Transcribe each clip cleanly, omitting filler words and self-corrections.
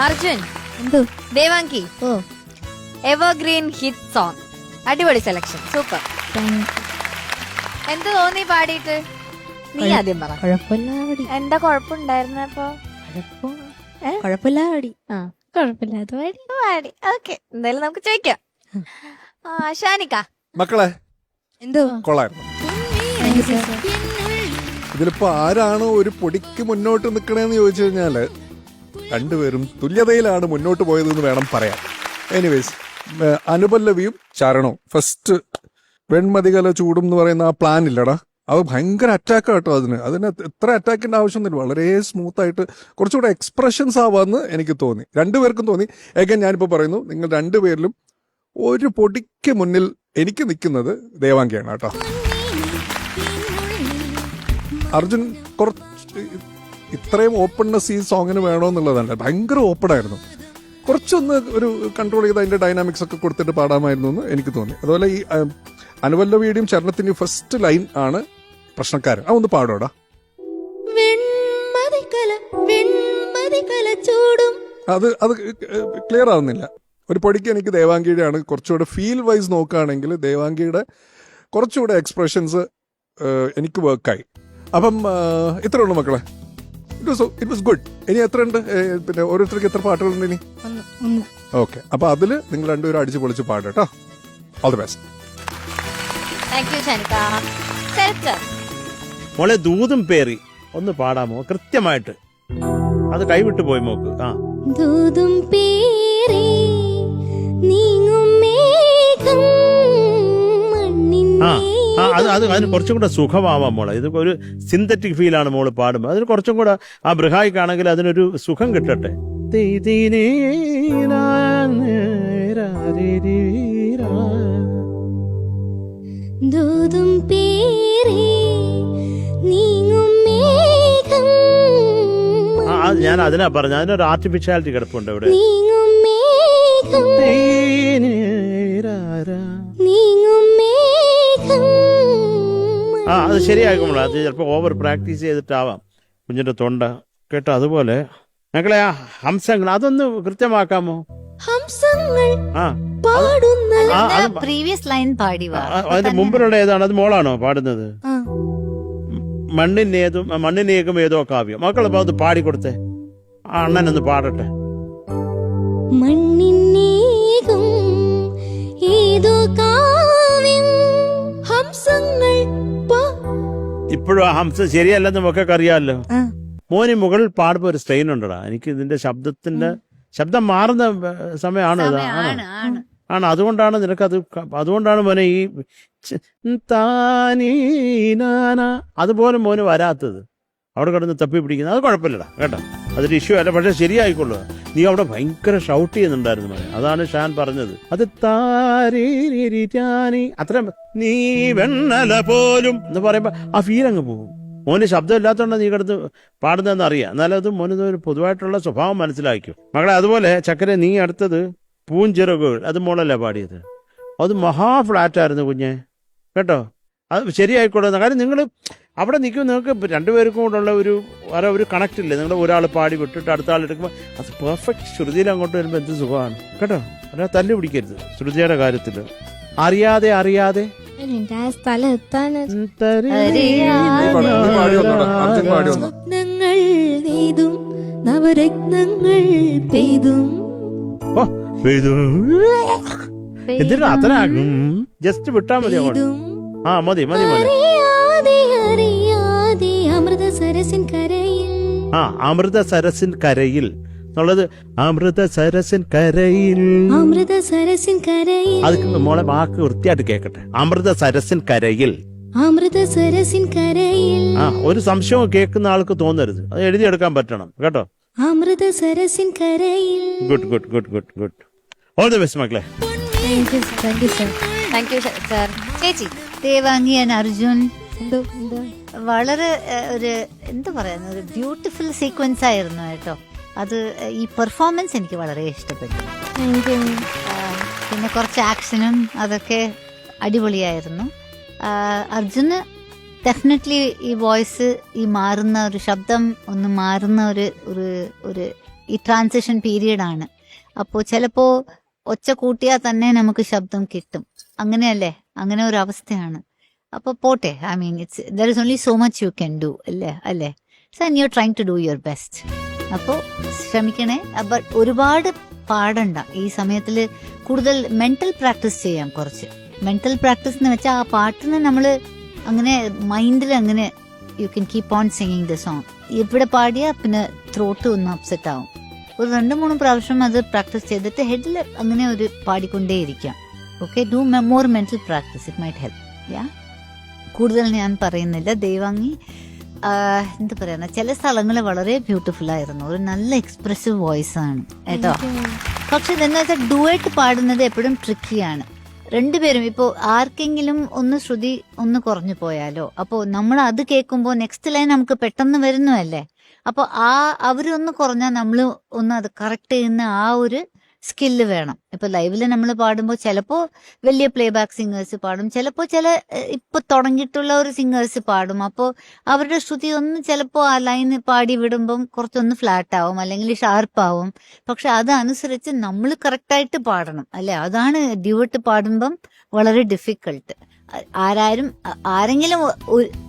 അർജുൻ, എന്തോ ദേവാങ്കി, ഓ evergreen hit song. അടിപൊളി selection, super. എന്ത് തോന്നി പാടിയിട്ട്? നീ ആദ്യം പറ. കുഴപ്പമില്ലാടി. എന്താ കുഴപ്പമുണ്ടായിരുന്നപ്പോ? കുഴപ്പമില്ലാടി. ആ, കുഴപ്പമില്ലാത്ത പാടി. പാടി. ഓക്കെ, എന്തായാലും നമുക്ക് ചോദിക്കാം. ഷാനിക്ക, മക്കളെ എന്തോ കൊള്ളായിരുന്നു. ഇതിലിപ്പോ ആരാണ് ഒരു പൊടിക്ക് മുന്നോട്ട് നിൽക്കണേന്ന് ചോദിച്ചു കഴിഞ്ഞാല് രണ്ടുപേരും തുല്യതയിലാണ് മുന്നോട്ട് പോയതെന്ന് വേണം പറയാൻ. എനിവേസ്, അനുപല്ലവിയും ചരണവും ഫസ്റ്റ് വെൺമതികല ചൂടും എന്ന് പറയുന്ന ആ പ്ലാൻ ഇല്ലടാ, അത് ഭയങ്കര അറ്റാക്ക് കേട്ടോ. അതിന് എത്ര അറ്റാക്കിന്റെ ആവശ്യമൊന്നുമില്ല. വളരെ സ്മൂത്ത് ആയിട്ട് കുറച്ചുകൂടെ എക്സ്പ്രഷൻസ് ആവാന്ന് എനിക്ക് തോന്നി, രണ്ടുപേർക്കും തോന്നി. ഏകൻ ഞാനിപ്പോൾ പറയുന്നു, നിങ്ങൾ രണ്ടുപേരിലും ഒരു പൊടിക്ക് മുന്നിൽ എനിക്ക് നിൽക്കുന്നത് ദേവാങ്കിയാണ് കേട്ടോ. അർജുൻ കുറച്ച് ഇത്രയും ഓപ്പൺനെസ് ഈ സോങ്ങിന് വേണമെന്നുള്ളതല്ല, ഭയങ്കര ഓപ്പൺ ആയിരുന്നു. കുറച്ചൊന്ന് ഒരു കൺട്രോൾ ചെയ്ത് അതിന്റെ ഡൈനാമിക്സ് ഒക്കെ കൊടുത്തിട്ട് പാടാമായിരുന്നു എന്ന് എനിക്ക് തോന്നി. അതുപോലെ ഈ അനുപല്ലവിയുടെയും ചരണത്തിന്റെയും ഫസ്റ്റ് ലൈൻ ആണ് പ്രശ്നക്കാരൻ. ഒന്ന് പാടോടാ. അത് ക്ലിയർ ആവുന്നില്ല. ഒരു പൊടിക്ക് എനിക്ക് ദേവാംഗിയുടെ ആണ് കുറച്ചുകൂടെ ഫീൽ വൈസ് നോക്കുകയാണെങ്കിൽ ദേവാംഗിയുടെ കുറച്ചുകൂടെ എക്സ്പ്രഷൻസ് എനിക്ക് വർക്കായി. അപ്പം ഇത്രേ ഉള്ളൂ മക്കളെ. It was good. ഇനി എത്ര ഉണ്ട്? പിന്നെ ഓരോരുത്തർക്ക് എത്ര പാട്ടുകളുണ്ട് ഇനി? ഓക്കെ, അപ്പൊ അതില് നിങ്ങൾ രണ്ടുപേരും അടിച്ചു പൊളിച്ച് പാടട്ടോ. All the best. മോളെ ദൂതും പേറി ഒന്ന് പാടാമോ കൃത്യമായിട്ട്? അത് കൈവിട്ടു പോയി മോക്ക്. ആ ദൂതും പേറി നീങ്ങും മേഘം അതിന് കുറച്ചും കൂടെ സുഖമാവാം മോളെ. ഇത് ഒരു സിന്തറ്റിക് ഫീലാണ് മോള് പാടുമ്പോൾ. അതിന് കുറച്ചും കൂടെ ആ ബൃഹായിക്കാണെങ്കിൽ അതിനൊരു സുഖം കിട്ടട്ടെ. ദൂതും പേറി നീങ്ങും മേഘം. ഞാൻ അതിനാ പറഞ്ഞ, അതിനൊരു ആർട്ടിഫിഷ്യാലിറ്റി കിടപ്പുണ്ട് ഇവിടെ. നീങ്ങും മേഘം നീങ്ങും മേഘം. അത് ശരിയാകുമ്പോൾ അത് ചിലപ്പോൾ ഓവർ പ്രാക്ടീസ് ചെയ്തിട്ടാവാം കുഞ്ഞിന്റെ തൊണ്ട കേട്ടോ. അതുപോലെ ഞങ്ങളെ ആ ഹംസങ്ങൾ അതൊന്ന് കൃത്യമാക്കാമോ? ഹംസങ്ങൾ ആ പാടുന്ന പ്രീവിയസ് ലൈൻ പാടി. അതിന്റെ മുമ്പിലുള്ള ഏതാണ്? അത് മോളാണോ പാടുന്നത്? മണ്ണിനേകും ഏതോ കാവ്യം. മക്കളപ്പോ അത് പാടിക്കൊടുത്തേ. ആ അണ്ണനൊന്ന് പാടട്ടെ. മണ്ണിനേകും ഏതോ കാവ്യം ഹംസങ്ങൾ. ഇപ്പോഴും ആ ഹംസം ശരിയല്ലെന്ന് മക്കൾക്ക് അറിയാമല്ലോ. മോന് മുകളിൽ പാടുമ്പോ ഒരു സ്ട്രെയിൻ ഉണ്ടടാ. എനിക്ക് ഇതിന്റെ ശബ്ദം മാറുന്ന സമയമാണ് ഇത്. ആണ് അതുകൊണ്ടാണ് നിനക്കത്. അതുകൊണ്ടാണ് മോനെ ഈ അതുപോലെ മോന് വരാത്തത്. അവിടെ കിടന്ന് തപ്പി പിടിക്കുന്നത്. അത് കുഴപ്പമില്ലടാ കേട്ടോ, അതൊരു ഇഷ്യൂ അല്ല. പക്ഷെ ശരിയായിക്കൊള്ളു. നീ അവിടെ ഭയങ്കര ഷൗട്ട് ചെയ്യുന്നുണ്ടായിരുന്നു മോനെ. അതാണ് ഷാൻ പറഞ്ഞത്. അത് അത്ര നീ വെണ്ണല പോലും എന്ന് പറയുമ്പോ ആ ഫീൽ അങ്ങ് പോകും. മോന് ശബ്ദം ഇല്ലാത്തതുകൊണ്ട് നീ കിടന്ന് പാടുന്നതെന്ന് അറിയാം. എന്നാലും അത് മോന് ഒരു പൊതുവായിട്ടുള്ള സ്വഭാവം മനസ്സിലാക്കും മകളെ. അതുപോലെ ചക്കര നീ അടുത്തത് പൂഞ്ചിറകുകൾ, അത് മോളല്ലേ പാടിയത്. അത് മഹാ ഫ്ലാറ്റായിരുന്നു കുഞ്ഞെ കേട്ടോ. അത് ശരിയായിക്കോട്ടെ. കാര്യം നിങ്ങൾ അവിടെ നിൽക്കും, നിങ്ങൾക്ക് രണ്ടുപേർക്കും കൂടെ ഉള്ള ഒരു കണക്ട് ഇല്ലേ? നിങ്ങൾ ഒരാൾ പാടി വിട്ടിട്ട് അടുത്ത ആൾ എടുക്കുമ്പോൾ അത് പെർഫെക്റ്റ് ശ്രുതിയിൽ അങ്ങോട്ട് വരുമ്പോൾ എന്ത് സുഖമാണ് കേട്ടോ. അല്ല തല്ലു പിടിക്കരുത് ശ്രുതിയുടെ കാര്യത്തിൽ. അറിയാതെ സ്വപ്നങ്ങൾ നെയ്തും നവരത്നങ്ങൾ പെയ്തും. എന്തിനാ അത്രയാകും? ജസ്റ്റ് വിട്ടാ മതി അങ്ങോട്ട്. ആ മതി മതി മതി. അമൃതസരസിൻ കരയിൽ. അമൃതസരസിൻ കരയിൽ എന്നുള്ളത് അമൃതസരസിൻ കരയിൽ. അമൃതസരസിൻ കരയിൽ. അത് മോളെ വാക്ക് വൃത്തിയായിട്ട് കേക്കട്ടെ. അമൃതസരസിൻ കരയിൽ. അമൃതസരസിൻ കരയിൽ. ഒരു സംശയവും കേൾക്കുന്ന ആൾക്ക് തോന്നരുത്. അത് എഴുതിയെടുക്കാൻ പറ്റണം കേട്ടോ. അമൃതസരസിൻ കരയിൽ. Good good good good good. All the best മക്കളെ. Thank you sir. ചേച്ചി ദേവാംഗി ആൻഡ് അർജുൻ വളരെ ഒരു എന്താ പറയുന്ന ഒരു ബ്യൂട്ടിഫുൾ സീക്വൻസ് ആയിരുന്നു കേട്ടോ. അത് ഈ പെർഫോമൻസ് എനിക്ക് വളരെ ഇഷ്ടപ്പെട്ടു. പിന്നെ കുറച്ച് ആക്ഷനും അതൊക്കെ അടിപൊളിയായിരുന്നു. അർജുന് ഡെഫിനറ്റ്ലി ഈ വോയിസ്, ഈ മാറുന്ന ഒരു ശബ്ദം, ഒന്ന് മാറുന്ന ഒരു ഈ ട്രാൻസിഷൻ പീരീഡ് ആണ്. അപ്പോൾ ചിലപ്പോ ഒച്ച കൂട്ടിയാൽ തന്നെ നമുക്ക് ശബ്ദം കിട്ടും. അങ്ങനെയല്ലേ? അങ്ങനെ ഒരു അവസ്ഥയാണ്. അപ്പൊ പോട്ടെ. I mean it's there is only so much you can do അല്ലേ. So and you are trying to do your best. അപ്പോൾ ശ്രമിക്കണേ. ബട്ട് ഒരുപാട് പാടണ്ട ഈ സമയത്തിൽ. കൂടുതൽ മെന്റൽ പ്രാക്ടീസ് ചെയ്യാം. കുറച്ച് മെന്റൽ പ്രാക്ടീസ് എന്ന് വെച്ചാൽ ആ പാട്ടിന് നമ്മൾ അങ്ങനെ മൈൻഡിൽ അങ്ങനെ you can keep on singing the song. ഇവിടെ പാടിയാൽ പിന്നെ ത്രോട്ട് ഒന്ന് അപ്സെറ്റ് ആവും. ഒരു 2-3 പ്രാവശ്യം അത് പ്രാക്ടീസ് ചെയ്തിട്ട് ഹെഡിൽ അങ്ങനെ ഒരു പാടിക്കൊണ്ടേയിരിക്കാം. Okay, do more mental practice, it might help. Yeah, കൂടുതൽ ഞാൻ പറയുന്നില്ല. ദേവാംഗി എന്താ പറയുക, ചില സ്ഥലങ്ങൾ വളരെ ബ്യൂട്ടിഫുൾ ആയിരുന്നു. ഒരു നല്ല എക്സ്പ്രസീവ് വോയിസ് ആണ് കേട്ടോ. പക്ഷെ ഇതെന്ന് വെച്ചാൽ ഡുവറ്റ് പാടുന്നത് എപ്പോഴും ട്രിക്കിയാണ്. രണ്ടുപേരും ഇപ്പോൾ ആർക്കെങ്കിലും ഒന്ന് ശ്രുതി ഒന്ന് കുറഞ്ഞു പോയാലോ, അപ്പോൾ നമ്മൾ അത് കേൾക്കുമ്പോൾ നെക്സ്റ്റ് ലൈൻ നമുക്ക് പെട്ടെന്ന് വരുന്നതല്ലേ. അപ്പോൾ അവരൊന്ന് കുറഞ്ഞാൽ നമ്മൾ ഒന്ന് അത് കറക്റ്റ് ചെയ്യുന്ന ആ ഒരു സ്കില്ല് വേണം. ഇപ്പൊ ലൈവില് നമ്മൾ പാടുമ്പോൾ ചിലപ്പോൾ വലിയ പ്ലേ ബാക്ക് സിംഗേഴ്സ് പാടും, ചിലപ്പോൾ ഇപ്പൊ തുടങ്ങിയിട്ടുള്ള ഒരു സിംഗേഴ്സ് പാടും. അപ്പോൾ അവരുടെ ശ്രുതി ഒന്ന് ചിലപ്പോൾ ആ ലൈൻ പാടി വിടുമ്പം കുറച്ചൊന്ന് ഫ്ലാറ്റ് ആവും അല്ലെങ്കിൽ ഷാർപ്പ് ആവും. പക്ഷെ അതനുസരിച്ച് നമ്മൾ കറക്റ്റായിട്ട് പാടണം അല്ലെ. അതാണ് ഡ്യൂവറ്റ് പാടുമ്പം വളരെ ഡിഫിക്കൾട്ട്. ആരെങ്കിലും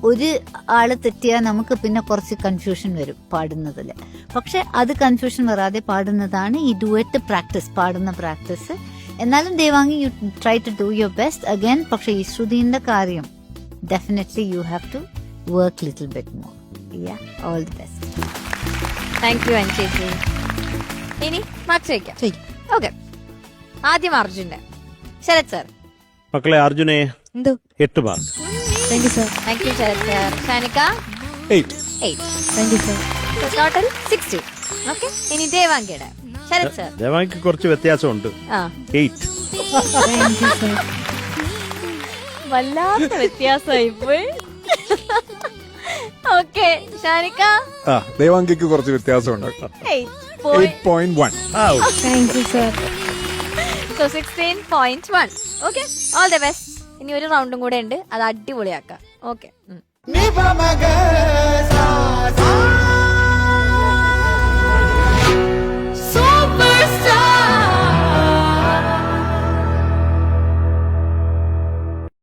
ഒരു ആള് തെറ്റിയാൽ നമുക്ക് പിന്നെ കുറച്ച് കൺഫ്യൂഷൻ വരും പാടുന്നതിൽ. പക്ഷെ അത് കൺഫ്യൂഷൻ വരാതെ പാടുന്നതാണ് ഈ ഡുവറ്റ് പ്രാക്ടീസ്, പാടുന്ന പ്രാക്ടീസ്. എന്നാലും Devangi you try to do your best again. പക്ഷെ ഈ ശ്രുതിന്റെ കാര്യം definitely you have to work little bit more. All the best. Thank you ചേച്ചി. ഇനി മാർക്സ് ചോദിക്കാം. ഓക്കെ, ആദ്യം അർജുന്റെ. ശരത് സാർ. മക്കളെ അർജുനെ 8 mark. Thank you sir. Thank you Sharath sir. Shanika 8. 8. Thank you sir. Total 60. Okay, ഇനി ദേവാംഗയുടെ. ശരത് സാർ. ദേവാങ്കി കുറച്ച് വ്യത്യാസമുണ്ട്. 8. Thank you sir. വല്ലാത്ത വ്യത്യാസമായി പോയി. ഓക്കെ, ഷാനിക. ദേവാങ്കിക്ക് കുറച്ച് വ്യത്യാസമുണ്ട്. 8.1. Thank you sir. So 16.1. Okay, all the best. ഇനി ഒരു റൗണ്ടും കൂടെ ഉണ്ട്, അത് അടിപൊളിയാക്കാം. ഓക്കെ.